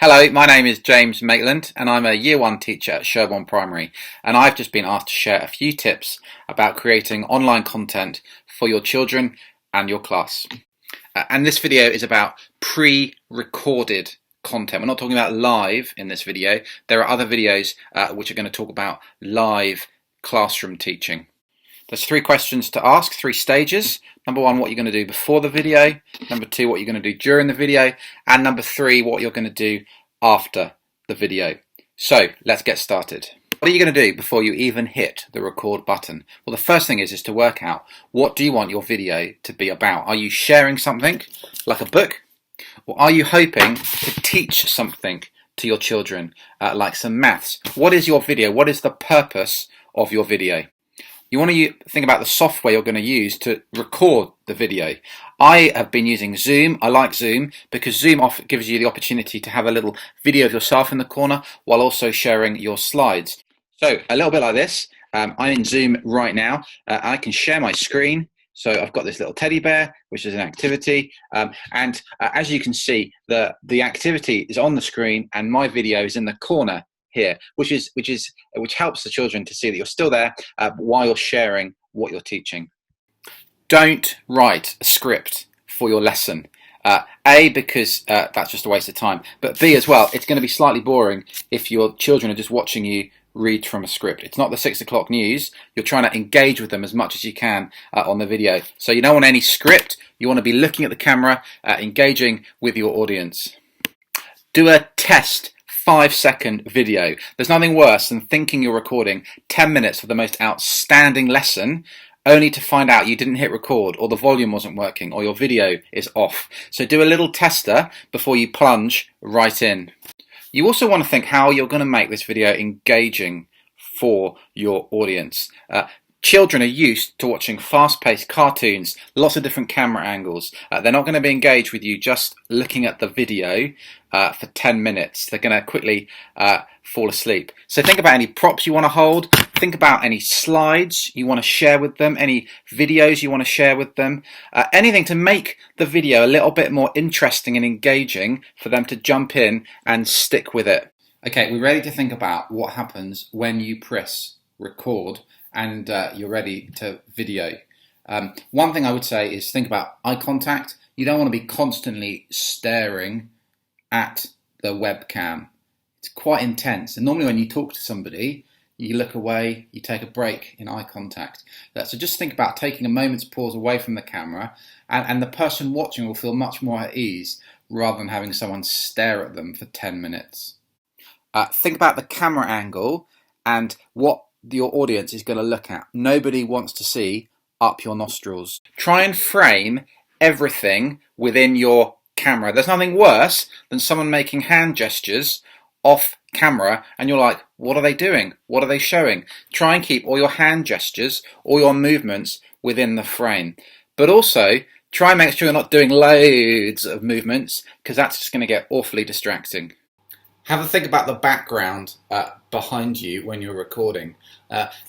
Hello, my name is James Maitland and I'm a Year 1 teacher at Sherborne Primary, and I've just been asked to share a few tips about creating online content for your children and your class. And this video is about pre-recorded content. We're not talking about live in this video. There are other videos which are going to talk about live classroom teaching. There's 3 questions to ask, 3 stages. Number 1, what you're going to do before the video. Number 2, what you're going to do during the video. And number 3, what you're going to do after the video. So let's get started. What are you going to do before you even hit the record button? Well, the first thing is to work out, what do you want your video to be about? Are you sharing something like a book? Or are you hoping to teach something to your children, like some maths? What is your video? What is the purpose of your video? You want to think about the software you're going to use to record the video. I have been using Zoom. I like Zoom because Zoom often gives you the opportunity to have a little video of yourself in the corner while also sharing your slides. So a little bit like this. I'm in Zoom right now. I can share my screen. So I've got this little teddy bear, which is an activity. As you can see, the activity is on the screen and my video is in the corner here, which helps the children to see that you're still there while you're sharing what you're teaching. Don't write a script for your lesson. A, because that's just a waste of time, but B as well, it's going to be slightly boring if your children are just watching you read from a script. It's not the 6 o'clock news. You're trying to engage with them as much as you can on the video. So you don't want any script. You want to be looking at the camera, engaging with your audience. Do a test 5-second video. There's nothing worse than thinking you're recording 10 minutes of the most outstanding lesson only to find out you didn't hit record, or the volume wasn't working, or your video is off. So do a little tester before you plunge right in. You also want to think how you're going to make this video engaging for your audience. Children are used to watching fast-paced cartoons, lots of different camera angles. They're not going to be engaged with you just looking at the video for 10 minutes. They're going to quickly fall asleep. So think about any props you want to hold. Think about any slides you want to share with them, any videos you want to share with them, anything to make the video a little bit more interesting and engaging for them to jump in and stick with it. Okay, we're ready to think about what happens when you press record and you're ready to video. One thing I would say is think about eye contact. You don't want to be constantly staring at the webcam. It's quite intense. And normally when you talk to somebody, you look away, you take a break in eye contact. So just think about taking a moment's pause away from the camera, and the person watching will feel much more at ease rather than having someone stare at them for 10 minutes. Think about the camera angle and what your audience is going to look at. Nobody wants to see up your nostrils. Try and frame everything within your camera. There's nothing worse than someone making hand gestures off camera and you're like, what are they doing? What are they showing? Try and keep all your hand gestures, all your movements within the frame. But also, try and make sure you're not doing loads of movements, because that's just going to get awfully distracting. Have a think about the background behind you when you're recording.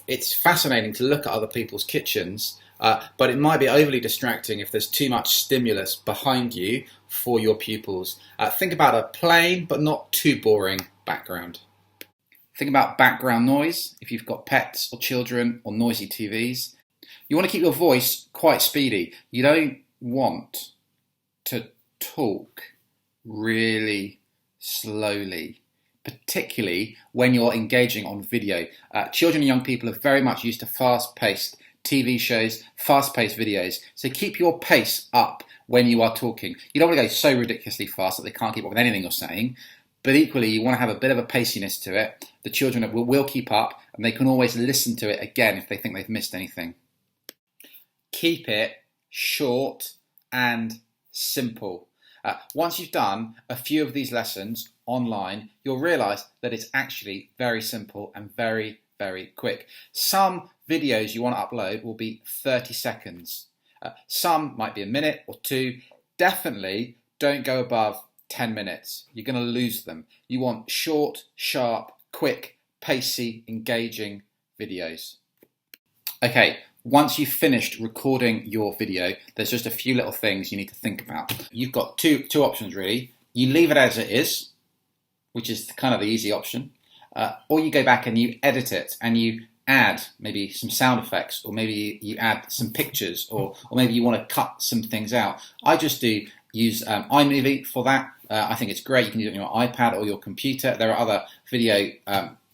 It's fascinating to look at other people's kitchens, but it might be overly distracting if there's too much stimulus behind you for your pupils. Think about a plain but not too boring background. Think about background noise if you've got pets or children or noisy TVs. You want to keep your voice quite speedy. You don't want to talk really slowly, particularly when you're engaging on video. Children and young people are very much used to fast-paced TV shows, fast-paced videos, so keep your pace up when you are talking. You don't want to go so ridiculously fast that they can't keep up with anything you're saying, but equally you want to have a bit of a paciness to it. The children will keep up, and they can always listen to it again if they think they've missed anything. Keep it short and simple. Once you've done a few of these lessons online, you'll realise that it's actually very simple and very, very quick. Some videos you want to upload will be 30 seconds. Some might be a minute or 2. Definitely don't go above 10 minutes. You're going to lose them. You want short, sharp, quick, pacey, engaging videos. Okay. Once you've finished recording your video, there's just a few little things you need to think about. You've got two options really. You leave it as it is, which is kind of the easy option, or you go back and you edit it and you add maybe some sound effects, or maybe you add some pictures, or maybe you want to cut some things out. I just use iMovie for that. I think it's great. You can do it on your iPad or your computer. There are other video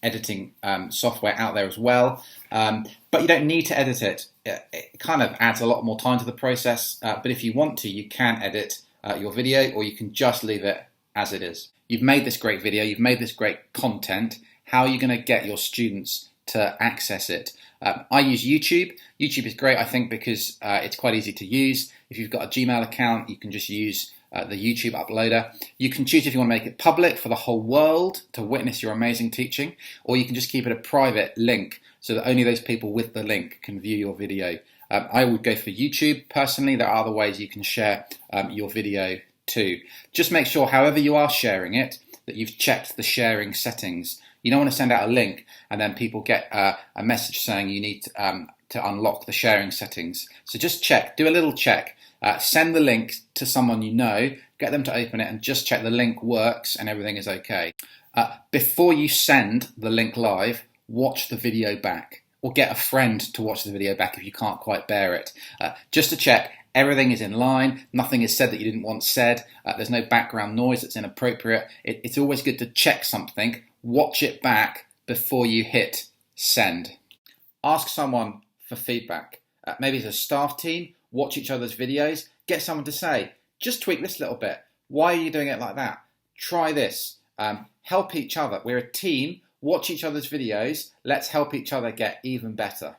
editing software out there as well, but you don't need to edit it. It kind of adds a lot more time to the process, but if you want to, you can edit your video, or you can just leave it as it is. You've made this great video, you've made this great content. How are you going to get your students to access it? I use YouTube. YouTube is great, I think, because it's quite easy to use. If you've got a Gmail account, you can just use the YouTube uploader. You can choose if you want to make it public for the whole world to witness your amazing teaching, or you can just keep it a private link so that only those people with the link can view your video. I would go for YouTube personally. There are other ways you can share your video too. Just make sure, however you are sharing it, that you've checked the sharing settings. You don't want to send out a link and then people get a message saying you need to unlock the sharing settings. So just check, do a little check. Send the link to someone you know, get them to open it, and just check the link works and everything is okay. Before you send the link live, watch the video back, or get a friend to watch the video back if you can't quite bear it. Just to check everything is in line, nothing is said that you didn't want said, there's no background noise that's inappropriate. It's always good to check something, watch it back before you hit send. Ask someone for feedback. Maybe as a staff team, watch each other's videos, get someone to say, just tweak this little bit. Why are you doing it like that? Try this. Help each other. We're a team. Watch each other's videos. Let's help each other get even better.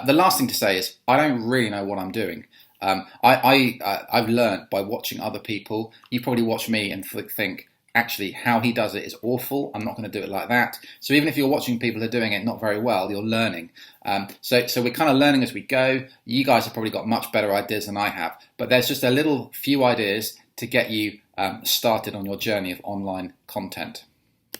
The last thing to say is, I don't really know what I'm doing. I've learned by watching other people. You probably watch me and think, actually, how he does it is awful. I'm not going to do it like that. So even if you're watching people who are doing it not very well, you're learning. So we're kind of learning as we go. You guys have probably got much better ideas than I have. But there's just a few ideas to get you started on your journey of online content.